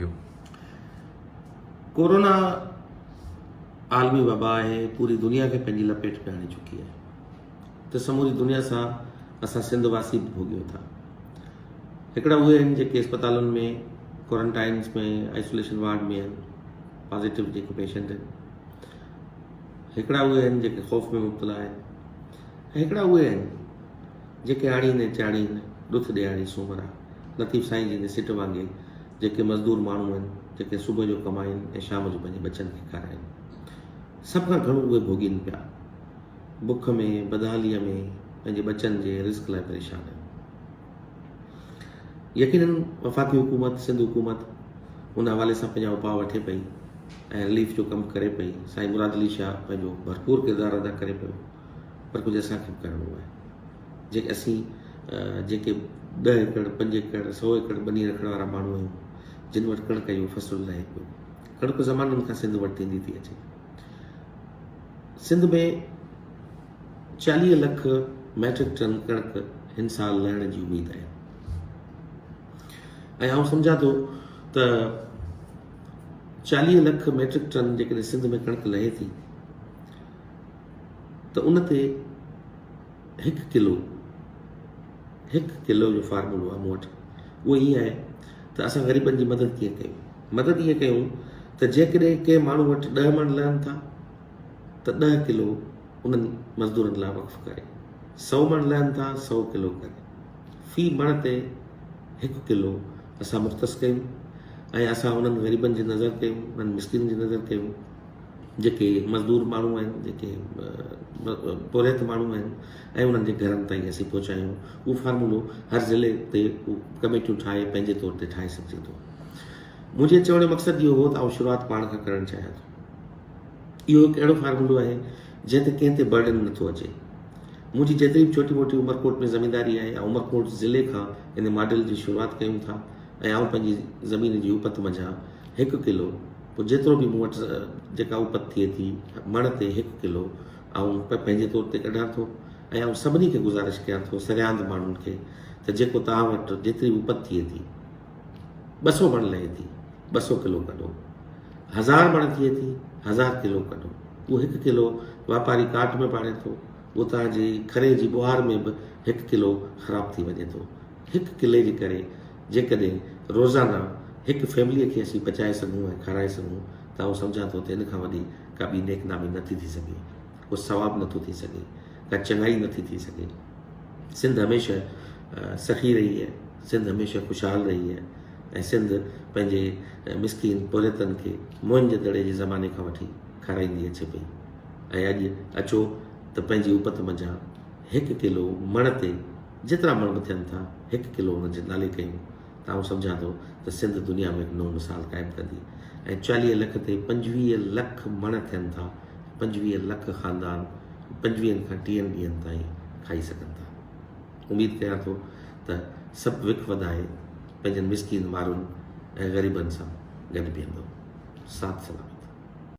कयो? कोरोना आलमी वबा है, पूरी दुनिया खे पंहिंजी लपेट में आणे चुकी आहे। त समूरी दुनिया सां असां सिंध वासी बि भोॻियूं था। हिकिड़ा उहे आहिनि जेके अस्पतालुनि में क्वारंटाइन्स में आइसोलेशन वार्ड में आहिनि, पॉज़िटिव जेके पेशेंट आहिनि। हिकिड़ा उहे आहिनि जेके ख़ौफ़ में मुब्तला आहिनि, ऐं हिकिड़ा उहे आहिनि जेके आणीनि चाणीनि ॾुथ ॾियारी सूमरा लतीफ़ साईं जी सिट वांगुरु जेके मज़दूर माण्हू आहिनि, जेके सुबुह जो कमाइनि ऐं शाम जो पंहिंजे बचनि खे खाराइनि। सभ खां घणो उहे भोॻीनि पिया, बुख में बदहालीअ में पंहिंजे बचनि जे रिस्क लाइ परेशान आहिनि। यकीनन वफ़ाक़ी हुकूमत, सिंध हुकूमत उन हवाले सां पंहिंजा उपाउ वठे पई ऐं रिलीफ जो कमु करे पई। साईं मुराद अली शाह पंहिंजो भरपूर किरदारु अदा करे पियो, पर कुझु असांखे बि करिणो आहे। जेके असीं जेके 10 एकड़ 5 एकड़ 100 एकड़ ॿनी रखण वारा माण्हू आहियूं, जिन वटि कणिक जो फ़सुलु रहे पियो, कणिक ज़माननि खां सिंध वटि थींदी थी अचे। सिंध में 40 लख मैट्रिक टन कणिक हिन साल लहण जी उमेद आहे। ऐं आउं सम्झां थो त 40 लख मैट्रिक टन जेकॾहिं सिंध में कणिक लहे थी, त उन ते 1 किलो जो फार्मूलो आहे मूं वटि। उहो ईअं आहे त असां ग़रीबनि जी मदद कीअं कयूं। मदद ईअं कयूं त जेकॾहिं के माण्हू वटि 10 मण लहनि था, त 10 किलो उन्हनि मज़दूरनि लाइ वक़्फ़ करे, 100 मण लहनि था 100 किलो करे, फ़ी मण ते 1 किलो असां मुख़्तस कयूं। ऐं असां उन्हनि ग़रीबनि जी नज़र कयूं, उन्हनि मिस्किन जी नज़र कयूं, जेके मज़दूर माण्हू आहिनि, जेके पुरहित माण्हू आहिनि, ऐं उन्हनि जे घरनि ताईं असीं पहुचायूं। उहो फार्मूलो हर ज़िले ते कमेटियूं ठाहे पंहिंजे तौर ते ठाहे सघिजे थो। मुंहिंजे चवण जो मक़सदु इहो हो त आउं शुरूआति पाण खां करणु चाहियां थो। इहो हिकु अहिड़ो फार्मूलो आहे जंहिं ते कंहिं ते बर्डन नथो अचे। मुंहिंजी जेतिरी बि छोटी मोटी उमरकोट में ज़मीनदारी आहे, ऐं उमरकोट ज़िले खां इन मॉडल जी शुरूआति कयूं था, ऐं आउं पंहिंजी ज़मीन जी उपत मंझां 1 किलो, पोइ जेतिरो बि मूं वटि जेका उपत थिए थी मण ते 1 किलो आउं पंहिंजे तौर ते कढां थो। ऐं आउं सभिनी खे गुज़ारिश कयां थो, सरियाद माण्हुनि खे, त जेको तव्हां वटि जेतिरी उपत थिए थी, 200 मण लहे थी, 200 किलो कढो। 1000 मण थिए थी, 1000 किलो कढो। उहो 1 किलो वापारी काट में पाणे थो, उहो तव्हांजी खरे जी बुहार में बि 1 किलो ख़राबु थी वञे थो। 1 किले जे करे जेकॾहिं रोज़ाना 1 फैमिलीअ खे असीं पचाए सघूं ऐं खाराए सघूं, त आउं सम्झां थो त इन खां वॾी का ॿी नेकनामी नथी थी सघे, को सवाबु नथो थी सघे, का चङाई नथी थी सघे। सिंध हमेशह सखी रही आहे, सिंध हमेशह ख़ुशहाल रही आहे, ऐं सिंध पंहिंजे मिस्किन पुरहितनि खे मोहन जे दड़े जे ज़माने खां वठी खाराईंदी अचे पई। ऐं अॼु अचो त पंहिंजी उपत मंझां 1 किलो मण ते जेतिरा मण बि थियनि था 1 किलो हुन जे नाले कयूं, त आउं सम्झां थो त सिंध दुनिया में हिकु नओं मिसाल क़ाइमु कंदी। ऐं 40 लख ते 25 लख मण थियनि था, 25 लख ख़ानदान 25 खां 30 ॾींहंनि ताईं खाई सघनि था। उमेदु कयां थो त सभु विक वधाए पंहिंजनि मिस्किन माण्हुनि ऐं ग़रीबनि सां गॾु बीहंदो। साथ सलाम।